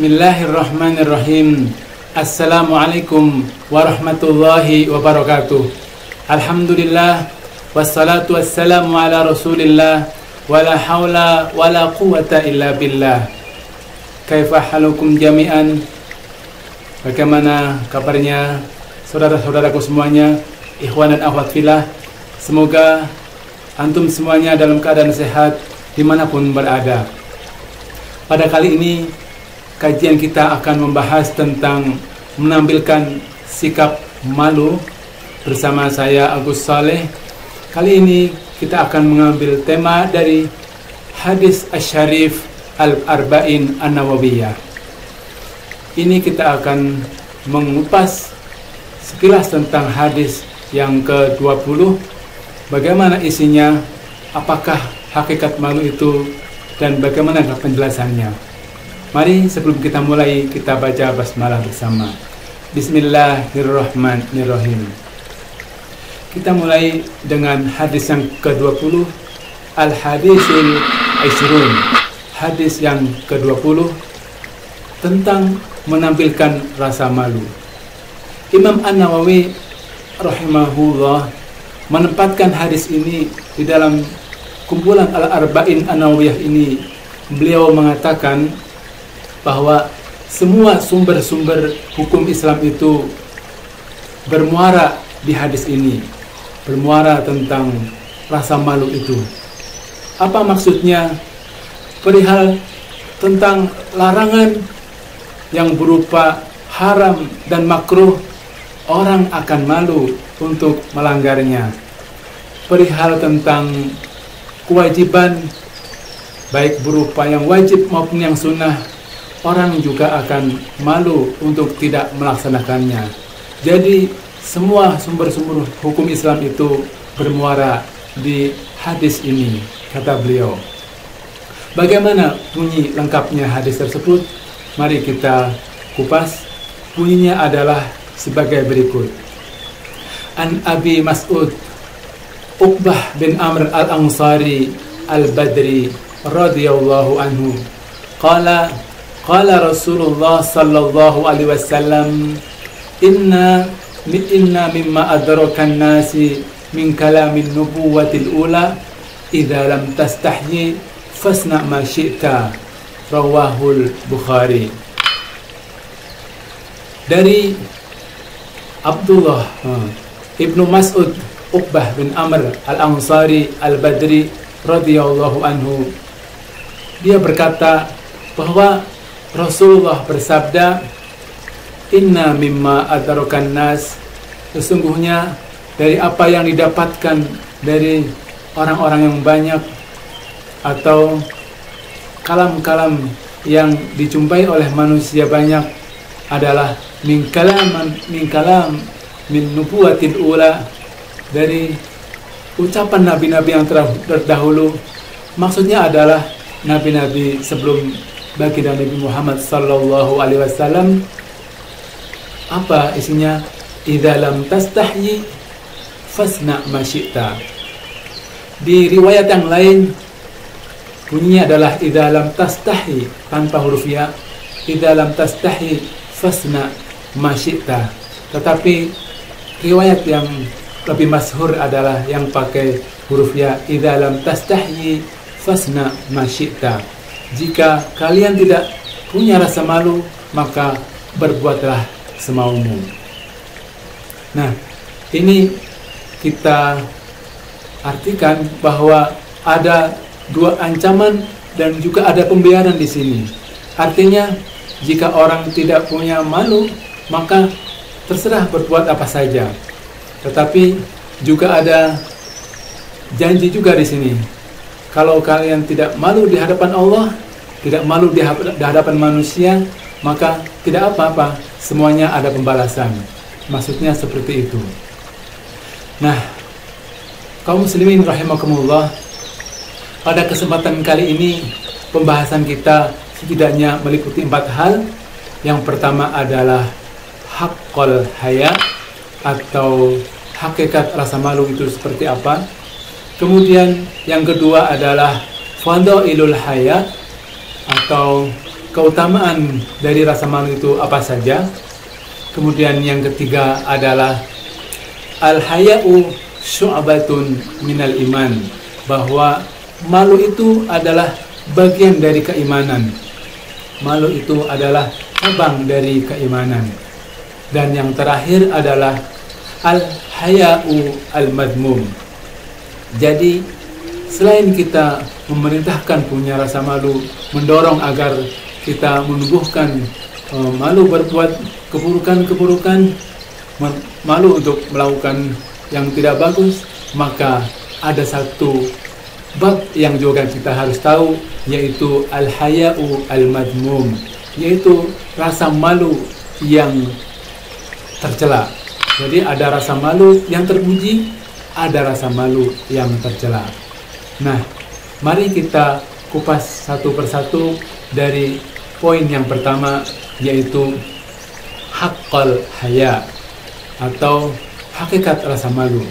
Bismillahirrahmanirrahim. Assalamualaikum warahmatullahi wabarakatuh. Alhamdulillah, wassalatu wassalamu ala rasulillah, wala hawla wala quwata illa billah. Kaifa halukum jami'an? Bagaimana kabarnya saudara-saudaraku semuanya, ikhwan dan akhwat fillah? Semoga antum semuanya dalam keadaan sehat dimanapun berada. Pada kali ini kajian kita akan membahas tentang menampilkan sikap malu bersama saya Agus Saleh. Kali ini kita akan mengambil tema dari hadis Asy-Syarif Al-Arba'in An-Nawawiyah. Ini kita akan mengupas sekilas tentang hadis yang ke-20. Bagaimana isinya, apakah hakikat malu itu, dan bagaimana penjelasannya. Mari sebelum kita mulai, kita baca basmalah bersama. Bismillahirrahmanirrahim. Kita mulai dengan hadis yang ke-20. Al-Hadisil Aisyrun. Hadis yang ke-20 tentang menampilkan rasa malu. Imam An-Nawawi rahimahullah menempatkan hadis ini di dalam kumpulan Al-Arba'in An-Nawawiyah ini. Beliau mengatakan bahwa semua sumber-sumber hukum Islam itu bermuara di hadis ini, bermuara tentang rasa malu itu. Apa maksudnya? Perihal tentang larangan yang berupa haram dan makruh, orang akan malu untuk melanggarnya. Perihal tentang kewajiban, baik berupa yang wajib maupun yang sunnah, orang juga akan malu untuk tidak melaksanakannya. Jadi semua sumber-sumber hukum Islam itu bermuara di hadis ini, kata beliau. Bagaimana bunyi lengkapnya hadis tersebut? Mari kita kupas. Bunyinya adalah sebagai berikut. An Abi Mas'ud Uqbah bin Amr al-Ansari al-Badri radhiyallahu anhu qala Rasulullah sallallahu alaihi wasallam inna mimma adrakan nasi min kalamin nubuwatil ula idza lam tastahyi fasna ma syi'ta, rawahul Bukhari. Dari Abdullah Ibnu Mas'ud Uqbah bin Amr al-Ansari al-Badri radhiyallahu anhu, dia berkata bahwa Rasulullah bersabda, inna mimma adrakan nas, sesungguhnya dari apa yang didapatkan dari orang-orang yang banyak atau kalam-kalam yang dijumpai oleh manusia banyak adalah min kalam min nubuwatil ula, dari ucapan nabi-nabi yang terdahulu. Maksudnya adalah nabi-nabi sebelum baginda Nabi Muhammad sallallahu alaihi wasallam. Apa isinya? Idza lam tastahyi fasna ma syi'ta. Di riwayat yang lain bunyinya adalah idza lam tastahyi tanpa huruf ya. Idza lam tastahyi fasna ma syi'ta. Tetapi riwayat yang lebih masyhur adalah yang pakai huruf ya. Idza lam tastahyi fasna ma syi'ta. Jika kalian tidak punya rasa malu, maka berbuatlah semaumu. Nah, ini kita artikan bahwa ada dua ancaman dan juga ada pembiaran di sini. Artinya, jika orang tidak punya malu, maka terserah berbuat apa saja. Tetapi juga ada janji juga di sini. Kalau kalian tidak malu di hadapan Allah, tidak malu di hadapan manusia, maka tidak apa-apa, semuanya ada pembalasan. Maksudnya seperti itu. Nah, kaum muslimin rahimakumullah, pada kesempatan kali ini pembahasan kita setidaknya meliputi 4 hal. Yang pertama adalah haqqul haya, atau hakikat rasa malu itu seperti apa. Kemudian yang kedua adalah fadailul haya, atau keutamaan dari rasa malu itu apa saja. Kemudian yang ketiga adalah al-haya'u syu'batun minal iman, bahwa malu itu adalah bagian dari keimanan. Malu itu adalah cabang dari keimanan. Dan yang terakhir adalah al-haya'u al-madmum. Jadi selain kita memerintahkan punya rasa malu, mendorong agar kita menumbuhkan malu berbuat keburukan-keburukan, malu untuk melakukan yang tidak bagus, maka ada satu bab yang juga kita harus tahu, yaitu al-haya'u al-madmum, yaitu rasa malu yang tercela. Jadi ada rasa malu yang terpuji, ada rasa malu yang tercela. Nah, mari kita kupas satu persatu dari poin yang pertama, yaitu haqqal haya atau hakikat rasa malu.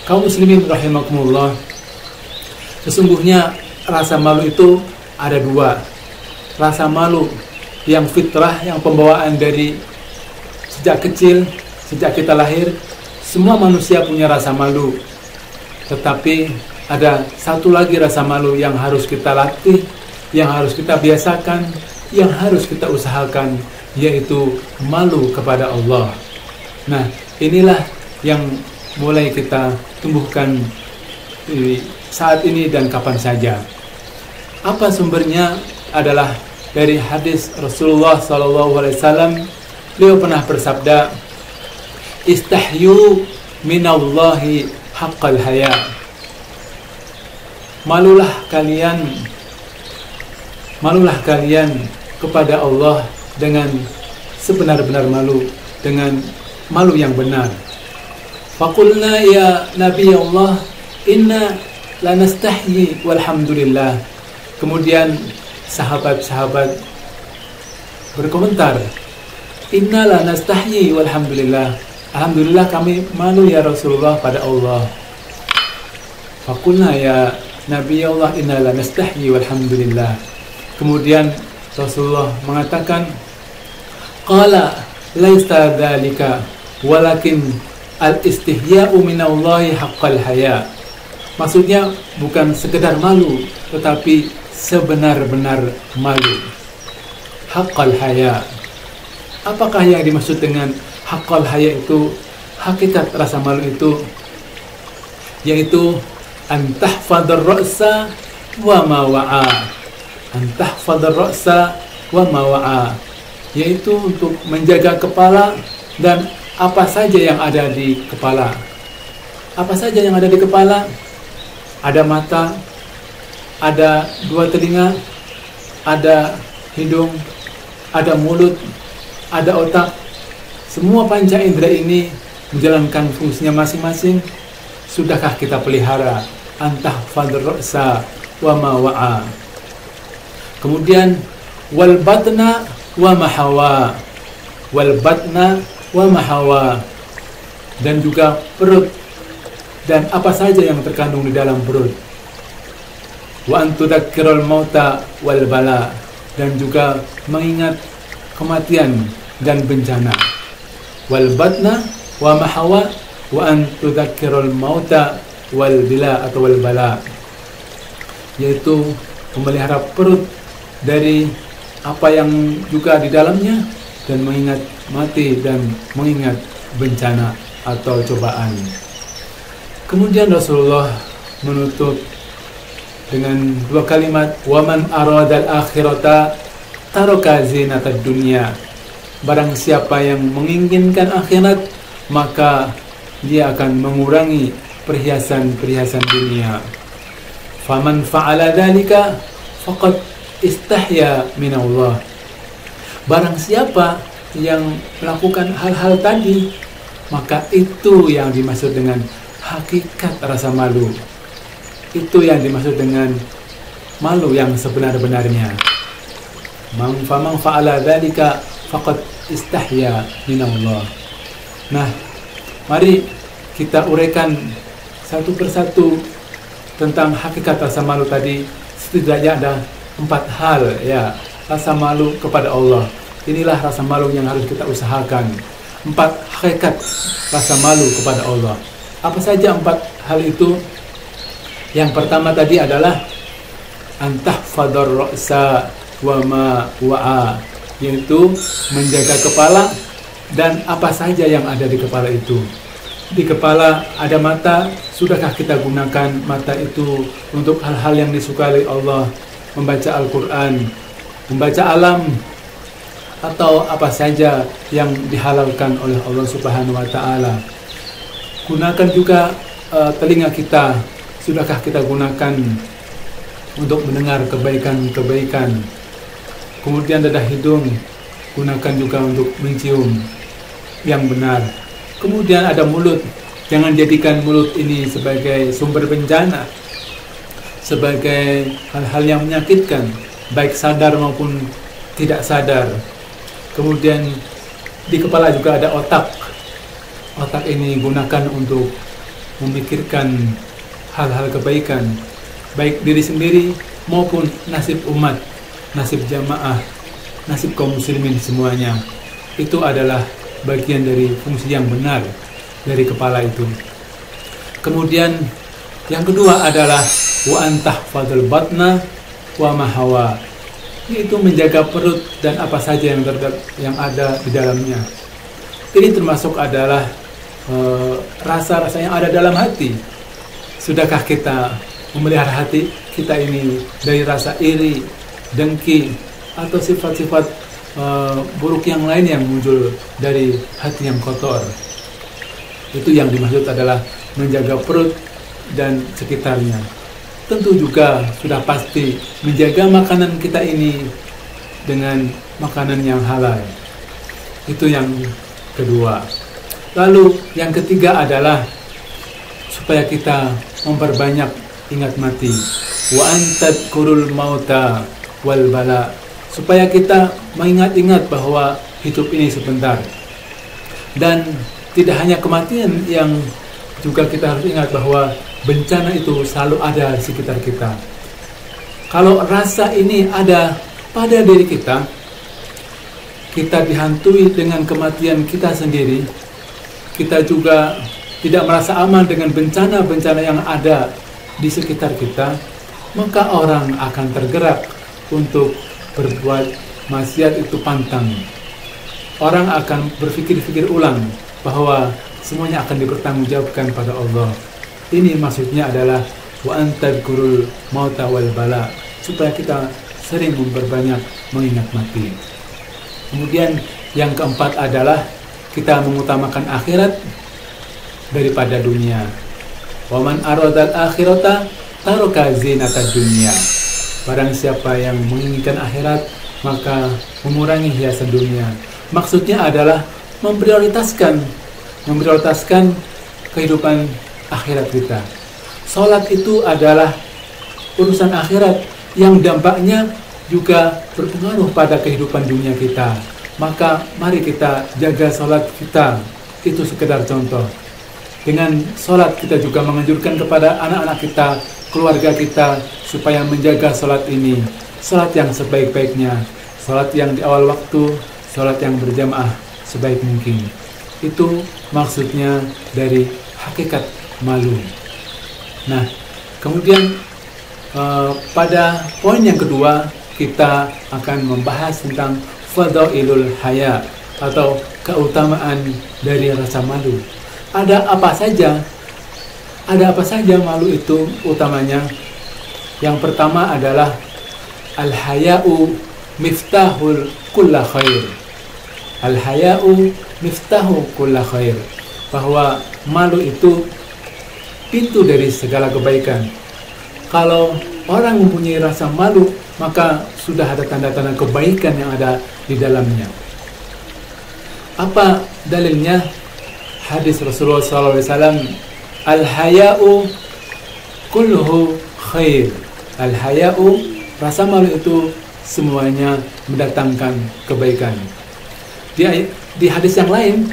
Kaum muslimin rahimakumullah, sesungguhnya rasa malu itu ada dua. Rasa malu yang fitrah, yang pembawaan dari sejak kecil, sejak kita lahir, semua manusia punya rasa malu. Tetapi ada satu lagi rasa malu yang harus kita latih, yang harus kita biasakan, yang harus kita usahakan, yaitu malu kepada Allah. Nah, inilah yang mulai kita tumbuhkan saat ini dan kapan saja. Apa sumbernya? Adalah dari hadis Rasulullah SAW. Beliau pernah bersabda, istahyu minallahi haqqal haya. Malulah kalian kepada Allah dengan sebenar-benar malu, dengan malu yang benar. Faqulna ya Nabi Allah, inna lanastahyi walhamdulillah. Kemudian sahabat-sahabat berkomentar, inna lanastahyi walhamdulillah. Alhamdulillah kami malu ya Rasulullah pada Allah. Faqulna ya Nabi Allah, inna lanastahyi walhamdulillah. Kemudian Rasulullah mengatakan, qala laisa dzalika walakin al-istihya'u minallahi haqqal haya. Maksudnya bukan sekedar malu, tetapi sebenar-benar malu. Haqqal haya. Apakah yang dimaksud dengan haqqal haya itu? Hakikat rasa malu itu yaitu antahfadar ra'sa wa ma wa'a. Antahfadar ra'sa wa ma wa'a, yaitu untuk menjaga kepala dan apa saja yang ada di kepala. Apa saja yang ada di kepala? Ada mata, ada dua telinga, ada hidung, ada mulut, ada otak. Semua panca indera ini menjalankan fungsinya masing-masing. Sudahkah kita pelihara? Antahfadar ra'sa wa ma wa'a. Kemudian wal batna wa mahawa. Wal batna wa mahawa, dan juga perut dan apa saja yang terkandung di dalam perut. Wa antudzakkirul mauta wal bala, dan juga mengingat kematian dan bencana. Wal batna wa mahawa wa antudzakkirul mauta wal bila atau wal bala, yaitu memelihara perut dari apa yang juga di dalamnya, dan mengingat mati dan mengingat bencana atau cobaan. Kemudian Rasulullah menutup dengan dua kalimat, waman aradal akhirata taraka zinatad dunya. Barang siapa yang menginginkan akhirat, maka dia akan mengurangi perhiasan-perhiasan dunia. Faman fa'ala dzalika faqad istahya minallah. Barang siapa yang melakukan hal-hal tadi, maka itu yang dimaksud dengan hakikat rasa malu. Itu yang dimaksud dengan malu yang sebenar-benarnya. Faman fa'ala dzalika faqad istahya minallah. Nah, mari kita uraikan satu persatu tentang hakikat rasa malu tadi. Setidaknya ada 4 hal ya rasa malu kepada Allah. Inilah rasa malu yang harus kita usahakan. 4 hakikat rasa malu kepada Allah. Apa saja 4 hal itu? Yang pertama tadi adalah antahfadar ra'sa wa ma wa'a, yaitu menjaga kepala dan apa saja yang ada di kepala itu. Di kepala ada mata, sudahkah kita gunakan mata itu untuk hal-hal yang disukai Allah, membaca Al-Quran, membaca alam, atau apa saja yang dihalalkan oleh Allah Subhanahu wa Ta'ala. Gunakan juga telinga kita, sudahkah kita gunakan untuk mendengar kebaikan-kebaikan. Kemudian dada hidung, gunakan juga untuk mencium yang benar. Kemudian ada mulut, jangan jadikan mulut ini sebagai sumber bencana, sebagai hal-hal yang menyakitkan, baik sadar maupun tidak sadar. Kemudian di kepala juga ada otak. Otak ini gunakan untuk memikirkan hal-hal kebaikan, baik diri sendiri maupun nasib umat, nasib jamaah, nasib kaum muslimin semuanya. Itu adalah bagian dari fungsi yang benar dari kepala itu. Kemudian yang kedua adalah wa antahfadul batna wa mahawa, yaitu menjaga perut dan apa saja yang ada di dalamnya. Ini termasuk adalah rasa-rasa yang ada dalam hati. Sudahkah kita memelihara hati kita ini dari rasa iri, dengki, atau sifat-sifat buruk yang lain yang muncul dari hati yang kotor? Itu yang dimaksud adalah menjaga perut dan sekitarnya. Tentu juga sudah pasti menjaga makanan kita ini dengan makanan yang halal. Itu yang kedua. Lalu yang ketiga adalah supaya kita memperbanyak ingat mati. Wa antadkurul mauta wal bala, supaya kita mengingat-ingat bahwa hidup ini sebentar. Dan tidak hanya kematian, yang juga kita harus ingat bahwa bencana itu selalu ada di sekitar kita. Kalau rasa ini ada pada diri kita, kita dihantui dengan kematian kita sendiri, kita juga tidak merasa aman dengan bencana-bencana yang ada di sekitar kita, maka orang akan tergerak untuk berbuat maksiat itu pantang. Orang akan berpikir-pikir ulang bahwa semuanya akan dipertanggungjawabkan pada Allah. Ini maksudnya adalah wa antadkurul mauta wal bala, supaya kita sering memperbanyak mengingat mati. Kemudian yang keempat adalah kita mengutamakan akhirat daripada dunia. Wa man aradal akhirata taraka zinatad dunya. Barang siapa yang menginginkan akhirat, maka mengurangi hiasan dunia. Maksudnya adalah memprioritaskan kehidupan akhirat kita. Salat itu adalah urusan akhirat yang dampaknya juga berpengaruh pada kehidupan dunia kita. Maka mari kita jaga salat kita. Itu sekedar contoh. Dengan salat kita juga menganjurkan kepada anak-anak kita, keluarga kita, supaya menjaga salat ini. Salat yang sebaik-baiknya, salat yang di awal waktu, salat yang berjamaah sebaik mungkin. Itu maksudnya dari hakikat malu. Nah, kemudian pada poin yang kedua, kita akan membahas tentang fadailul haya, atau keutamaan dari rasa malu. Ada apa saja? Ada apa saja malu itu utamanya? Yang pertama adalah al-haya'u miftahul kulla khair. Al-haya'u miftahu kulla khair. Bahwa malu itu pintu dari segala kebaikan. Kalau orang mempunyai rasa malu, maka sudah ada tanda-tanda kebaikan yang ada di dalamnya. Apa dalilnya? Hadis Rasulullah SAW, al-haya'u kulluhu khair. Al-haya'u, rasa malu itu semuanya mendatangkan kebaikan. Di hadis yang lain,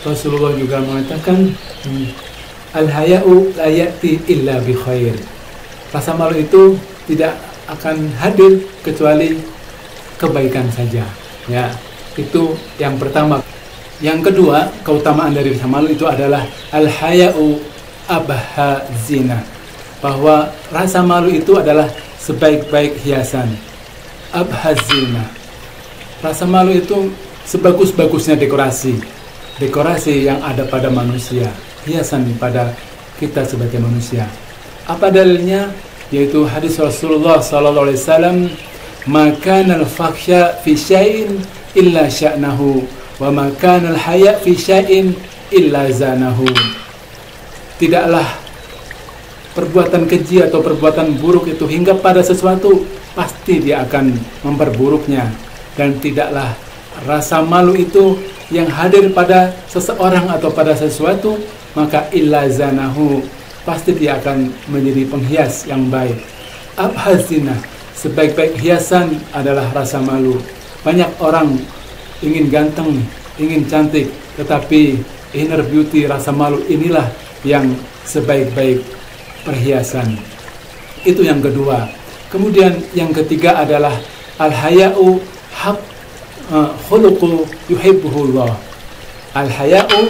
Rasulullah juga mengatakan, al-haya'u la ya'ti illa bi khair. Rasa malu itu tidak akan hadir kecuali kebaikan saja. Ya, itu yang pertama. Yang kedua, keutamaan dari rasa malu itu adalah al-haya'u abha zina, bahwa rasa malu itu adalah sebaik-baik hiasan. Abha zina, rasa malu itu sebagus-bagusnya dekorasi yang ada pada manusia, hiasan pada kita sebagai manusia. Apa dalilnya? Yaitu hadis Rasulullah SAW, maka al-fakhsha fi syai'in illa sya'nahu, wa maka al-haya fi syai'in illa zanahu. Tidaklah perbuatan keji atau perbuatan buruk itu hingga pada sesuatu, pasti dia akan memperburuknya. Dan tidaklah rasa malu itu yang hadir pada seseorang atau pada sesuatu, maka illa zanahu, pasti dia akan menjadi penghias yang baik. Abhazina, sebaik-baik hiasan adalah rasa malu. Banyak orang ingin ganteng, ingin cantik, tetapi inner beauty, rasa malu inilah yang sebaik-baik perhiasan. Itu yang kedua. Kemudian yang ketiga adalah al-haya'u khuluqu yuhibbuhullah. Al-haya'u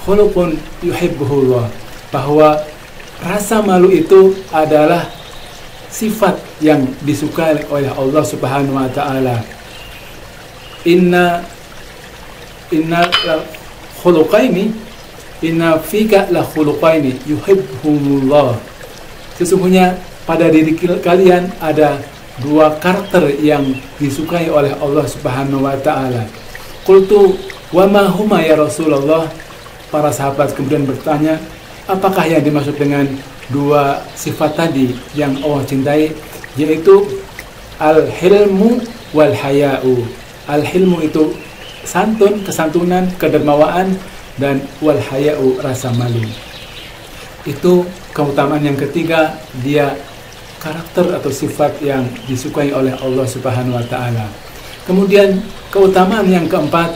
khuluqun yuhibbuhullah, bahwa rasa malu itu adalah sifat yang disukai oleh Allah Subhanahu wa taala. Inna khuluqaini, inna fika la khuluqaini yuhibbuhumullah. Sesungguhnya pada diri kalian ada dua karakter yang disukai oleh Allah Subhanahu wa taala. Qultu wa ma huma ya Rasulullah? Para sahabat kemudian bertanya, apakah yang dimaksud dengan dua sifat tadi yang Allah cintai? Yaitu al-hilmu wal haya'u. Al-hilmu itu santun, kesantunan, kedermawaan, dan wal haya'u, rasa malu. Itu keutamaan yang ketiga, dia karakter atau sifat yang disukai oleh Allah Subhanahu wa taala. Kemudian keutamaan yang keempat,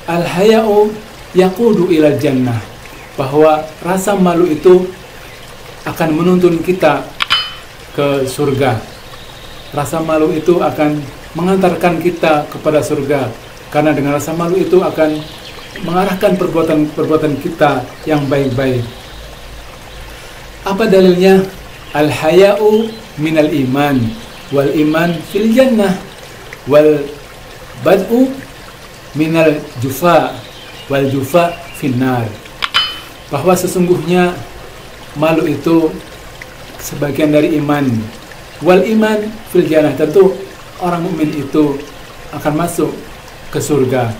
al-haya'u yaqudu ilal jannah, bahwa rasa malu itu akan menuntun kita ke surga. Rasa malu itu akan mengantarkan kita kepada surga, karena dengan rasa malu itu akan mengarahkan perbuatan kita yang baik-baik. Apa dalilnya? Al-haya'u minal iman, wal iman fil jannah, wal bad'u minal jufa, wal jufa finnar. Bahwa sesungguhnya malu itu sebagian dari iman. Wal iman fil jannah, tentu orang mukmin itu akan masuk ke surga.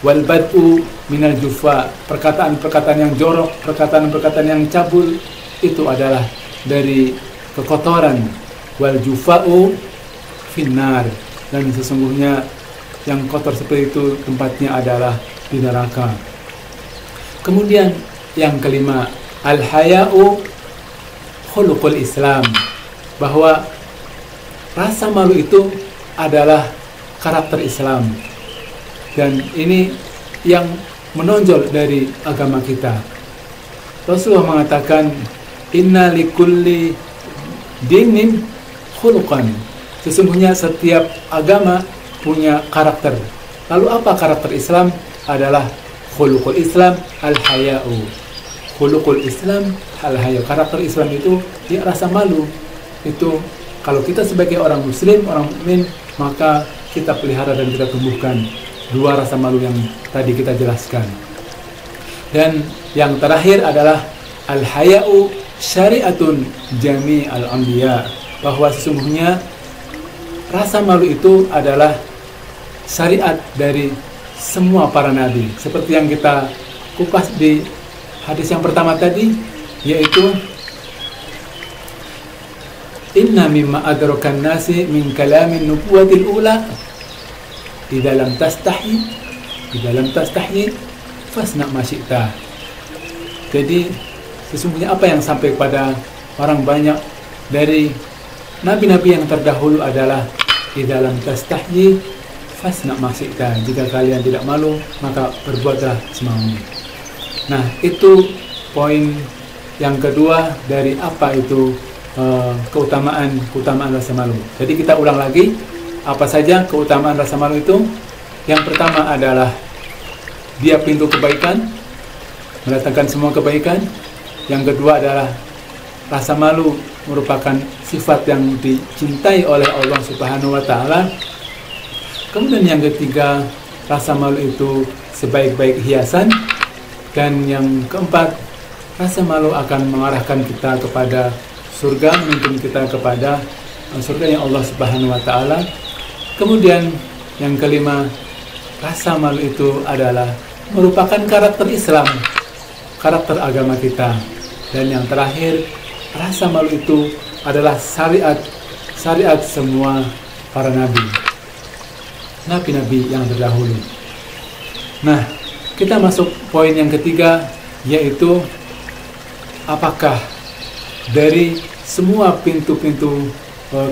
Wal bad'u minal jufa, perkataan-perkataan yang jorok, perkataan-perkataan yang cabul, itu adalah dari kekotoran. Wal jufa'u finnar, dan sesungguhnya yang kotor seperti itu tempatnya adalah di neraka. Kemudian yang kelima, al-haya'u khuluqul Islam, bahwa rasa malu itu adalah karakter Islam, dan ini yang menonjol dari agama kita. Rasulullah mengatakan, inna likulli dinin khuluqan, sesungguhnya setiap agama punya karakter. Lalu apa karakter Islam? Adalah khuluqul Islam al-haya'u. Khuluqul Islam al-haya'u, karakter Islam itu dia rasa malu. Itu kalau kita sebagai orang muslim, orang mukmin, maka kita pelihara dan kita tumbuhkan dua rasa malu yang tadi kita jelaskan. Dan yang terakhir adalah al-haya'u syari'atun jami al-anbiya, bahwa sesungguhnya rasa malu itu adalah syariat dari semua para nabi. Seperti yang kita kupas di hadis yang pertama tadi, yaitu inna mimma adrakan nasi min kalamin nubuwatil ula idza lam tastahi fasna ma syi'ta. Jadi sesungguhnya apa yang sampai pada orang banyak dari nabi-nabi yang terdahulu adalah idza lam tastahi fasna ma syi'ta, jika kalian tidak malu maka berbuatlah semaumu. Nah, itu poin yang kedua dari apa itu keutamaan rasa malu. Jadi kita ulang lagi, apa saja keutamaan rasa malu itu? Yang pertama adalah dia pintu kebaikan, mendatangkan semua kebaikan. Yang kedua adalah rasa malu merupakan sifat yang dicintai oleh Allah Subhanahu wa Ta'ala. Kemudian yang ketiga, rasa malu itu sebaik-baik hiasan. Dan yang keempat, rasa malu akan mengarahkan kita kepada surga, menuntun kita kepada surga yang Allah Subhanahu wa Ta'ala. Kemudian yang kelima, rasa malu itu adalah merupakan karakter Islam, karakter agama kita. Dan yang terakhir, rasa malu itu adalah syariat semua para nabi-nabi yang terdahulu. Nah, kita masuk poin yang ketiga, yaitu apakah dari semua pintu-pintu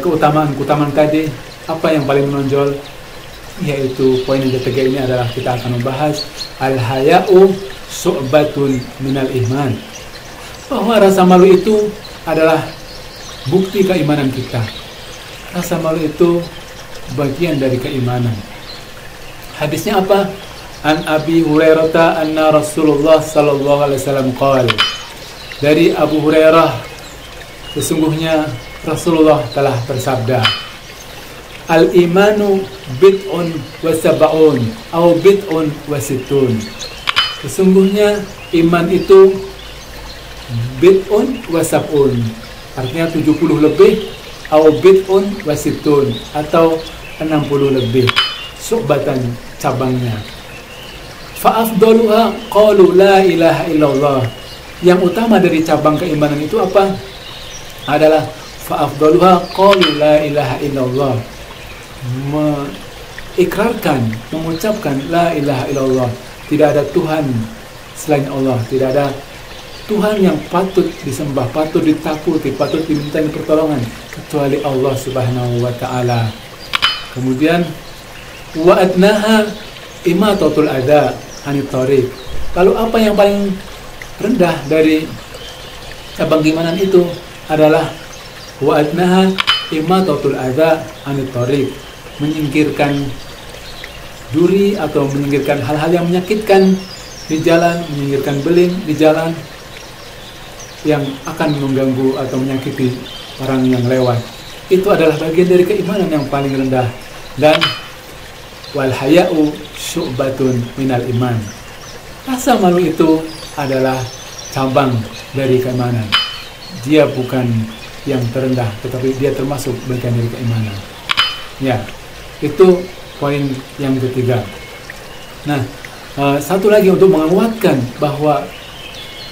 keutamaan tadi, apa yang paling menonjol? Yaitu poin yang ketiga ini adalah kita akan membahas al-haya'u syu'batun minal iman, bahwa rasa malu itu adalah bukti keimanan kita. Rasa malu itu bagian dari keimanan. Hadisnya apa? An Abi Hurairah anna Rasulullah sallallahu alaihi wasallam qala, dari Abu Hurairah, sesungguhnya Rasulullah telah bersabda, al-imanu bid'un wa sab'un atau bid'un wa sittun. Sesungguhnya iman itu bid'un wa sab'un, artinya 70 lebih, atau bid'un wa sittun, atau 60 lebih, syu'batan, cabangnya. Fa afdaluha qalu la ilaha illallah. Yang utama dari cabang keimanan itu apa? Adalah fa afdaluha qalu la ilaha illallah, mengikrarkan, mengucapkan la ilaha illallah, tidak ada Tuhan selain Allah, tidak ada Tuhan yang patut disembah, patut ditakuti, patut dimintai pertolongan kecuali Allah Subhanahu wa Ta'ala. Kemudian wa adnaha imatatul adza anit thariq. Lalu apa yang paling rendah dari cabang keimanan itu adalah wa adnaha imatatul adza anit thariq, menyingkirkan duri atau menyingkirkan hal-hal yang menyakitkan di jalan, menyingkirkan beling di jalan yang akan mengganggu atau menyakiti orang yang lewat. Itu adalah bagian dari keimanan yang paling rendah. Dan wal haya'u syu'batun minal iman, rasa malu itu adalah cabang dari keimanan. Dia bukan yang terendah, tetapi dia termasuk bagian dari keimanan. Ya, itu poin yang ketiga. Nah, satu lagi untuk menguatkan bahwa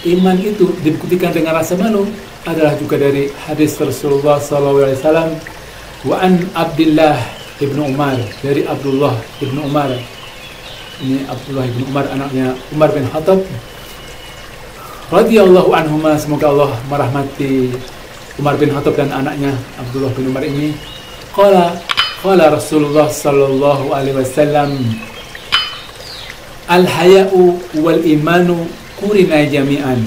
iman itu dibuktikan dengan rasa malu adalah juga dari hadis Rasulullah SAW. Wa an Abdullah ibnu Umar, dari Abdullah ibnu Umar. Ini Abdullah ibnu Umar, anaknya Umar bin Khattab radhiyallahu anhuma, semoga Allah merahmati Umar bin Khattab dan anaknya Abdullah bin Umar ini. Qala Rasulullah sallallahu alaihi wasallam, al-haya'u wal imanu kurina jami'an,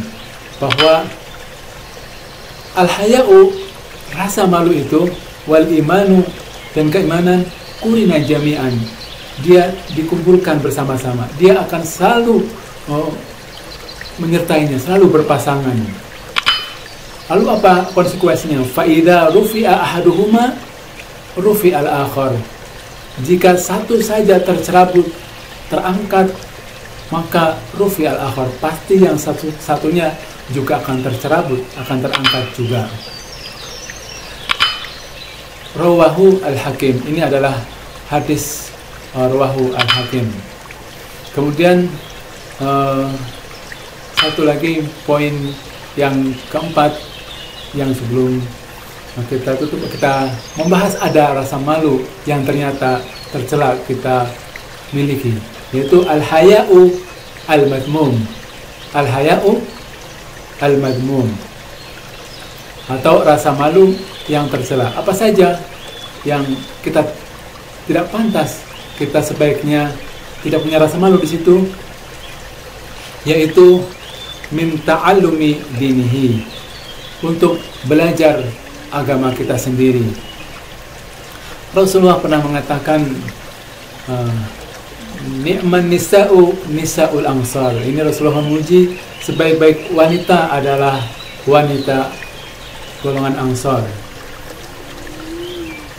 bahwa al-haya'u, rasa malu itu, wal imanu, dan keimanan, kurina jami'an, dia dikumpulkan bersama-sama, dia akan selalu menyertainya, selalu berpasangan. Lalu apa konsekuensinya? Fa idza rufi'a ahaduhuma rufi'al akhar, jika satu saja tercerabut, terangkat, maka rufi'al akhar, pasti yang satunya juga akan tercerabut, akan terangkat juga. Rawahu al-Hakim, ini adalah hadis rawahu al-Hakim. Kemudian satu lagi poin yang keempat, yang sebelum kita tutup, kita membahas ada rasa malu yang ternyata tercela kita miliki, yaitu al-haya'u al-madmum. Al-haya'u al-madmum, atau rasa malu yang tercela. Apa saja yang kita tidak pantas, kita sebaiknya tidak punya rasa malu di situ, yaitu min ta'allumi dinihi, untuk belajar agama kita sendiri. Rasulullah pernah mengatakan, ni'man nisaul ansar. Ini Rasulullah memuji sebaik-baik wanita adalah wanita golongan Ansar.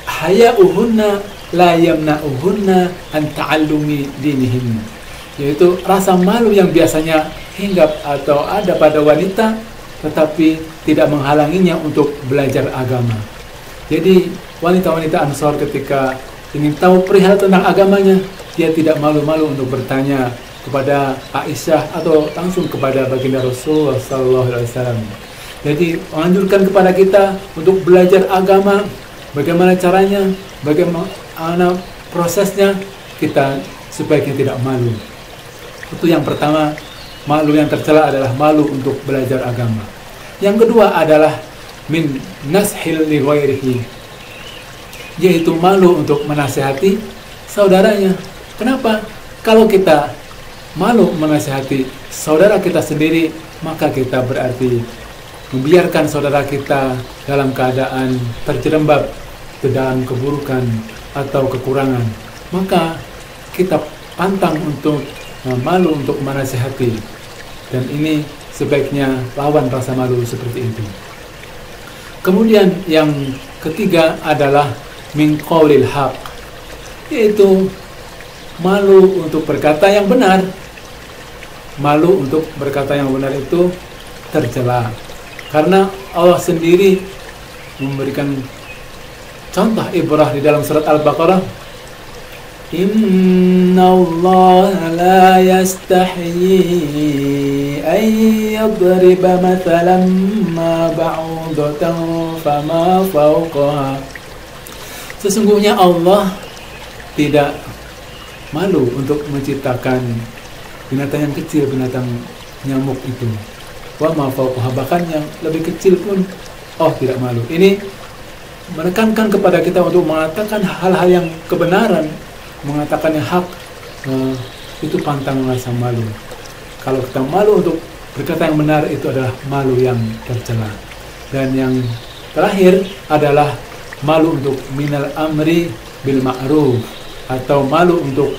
Haya'uhunna la yamna'uhunna an ta'allumi dinihim. Yaitu rasa malu yang biasanya hinggap atau ada pada wanita tetapi tidak menghalanginya untuk belajar agama. Jadi wanita-wanita Ansar ketika ingin tahu perihal tentang agamanya, dia tidak malu-malu untuk bertanya kepada Aisyah atau langsung kepada baginda Rasulullah SAW. Jadi menganjurkan kepada kita untuk belajar agama, bagaimana caranya, bagaimana prosesnya, kita sebaiknya tidak malu. Itu yang pertama, malu yang tercela adalah malu untuk belajar agama. Yang kedua adalah min nashil li ghairihi, yaitu malu untuk menasihati saudaranya. Kenapa? Kalau kita malu menasihati saudara kita sendiri, maka kita berarti membiarkan saudara kita dalam keadaan terjerembab ke dalam keburukan atau kekurangan. Maka kita pantang untuk malu untuk menasihati, dan ini sebaiknya lawan rasa malu seperti itu. Kemudian yang ketiga adalah min qaulil haq, yaitu malu untuk berkata yang benar. Malu untuk berkata yang benar itu tercela, karena Allah sendiri memberikan contoh ibrah di dalam surat Al-Baqarah. Inna Allah la yastahyi an yadriba mathalan ma ba'udatan fama fawqaha. Sesungguhnya Allah tidak malu untuk menciptakan binatang yang kecil, binatang nyamuk itu. Wa ma fawqaha, bahkan yang lebih kecil pun Allah tidak malu. Ini menekankan kepada kita untuk mengatakan hal-hal yang kebenaran, mengatakan yang hak, itu pantang rasa malu. Kalau kita malu untuk berkata yang benar, itu adalah malu yang tercela. Dan yang terakhir adalah malu untuk minal amri bil ma'ruf, atau malu untuk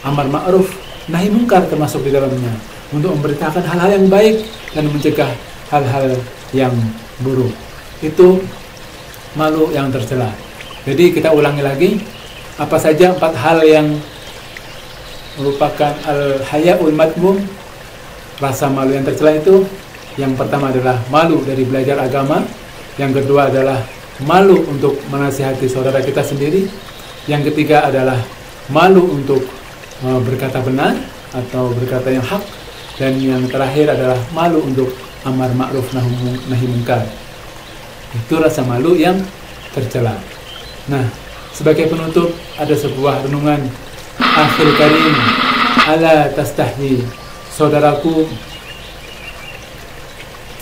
amar ma'ruf nahi mungkar, termasuk di dalamnya, untuk memberitakan hal-hal yang baik dan mencegah hal-hal yang buruk. Itu malu yang tercela. Jadi kita ulangi lagi, apa saja 4 hal yang merupakan al-haya'ul madmum, rasa malu yang tercela itu. Yang pertama adalah malu dari belajar agama. Yang kedua adalah malu untuk menasihati saudara kita sendiri. Yang ketiga adalah malu untuk berkata benar atau berkata yang hak. Dan yang terakhir adalah malu untuk amar ma'ruf nahi mungkar. Itu rasa malu yang tercela. Nah, sebagai penutup ada sebuah renungan akhir karim. Ala tastahyi, saudaraku,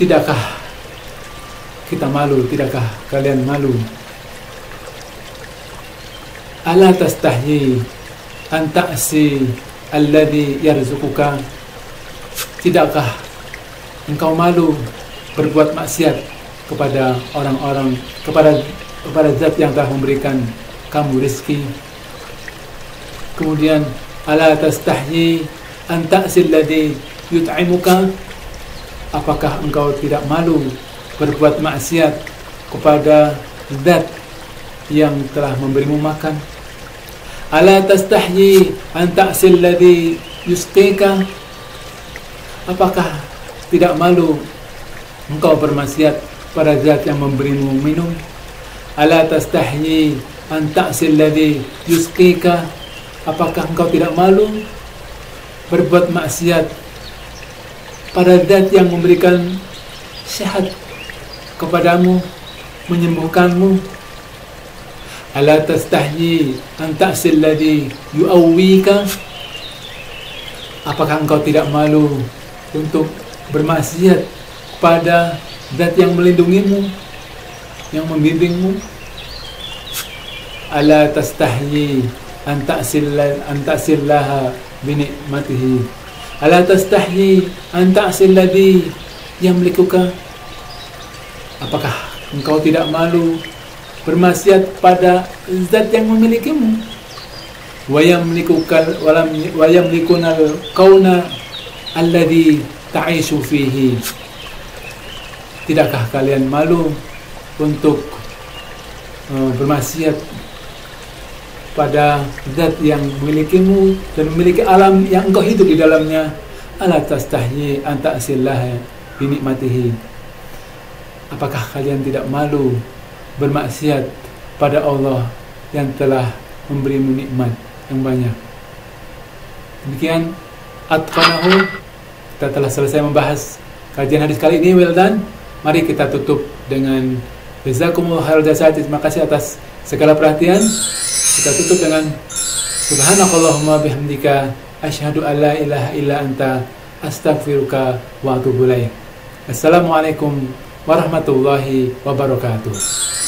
tidakkah kita malu, tidakkah kalian malu? Ala tastahyi an ta'si alladhi yarzuquka, tidakkah engkau malu berbuat maksiat kepada orang-orang, kepada zat yang telah memberikan kamu rezeki? Kemudian ala tastahyi an ta'si alladhi yut'imuka, apakah engkau tidak malu berbuat maksiat kepada zat yang telah memberimu makan? Ala tastahyi an ta'si alladhi yusqika, apakah tidak malu engkau bermaksiat pada zat yang memberimu minum? Ala tastahyi an ta'si alladhi yusqika, apakah engkau tidak malu berbuat maksiat pada zat yang memberikan sehat kepadamu, menyembuhkanmu? Ala tastahyi an ta'si alladhi yu'awwika, apakah engkau tidak malu untuk bermaksiat kepada zat yang melindungimu, yang membimbingmu? Ala tastahyi an ta'sillaha binikmatihi, ala tastahyi an ta'sil ladhi yamlikuka, apakah engkau tidak malu bermaksiat pada zat yang memilikimu. Wa yamlikunal kauna alladhi ta'ishu fihi. Tidakkah kalian malu untuk bermaksiat pada zat yang memilikimu dan memiliki alam yang engkau hidup di dalamnya? Ala tastahyi an ta'sillah bi nikmatihi. Apakah kalian tidak malu bermaksiat pada Allah yang telah memberimu nikmat yang banyak? Demikian atqanahu, kita telah selesai membahas kajian hadis kali ini. Well done. Mari kita tutup dengan jazakumullah khairal jazaa. Terima kasih atas segala perhatian. Kita tutup dengan subhanakallahumma bihamdika asyhadu an la ilaha illa anta astaghfiruka wa atubu ilaik. Assalamualaikum warahmatullahi wabarakatuh.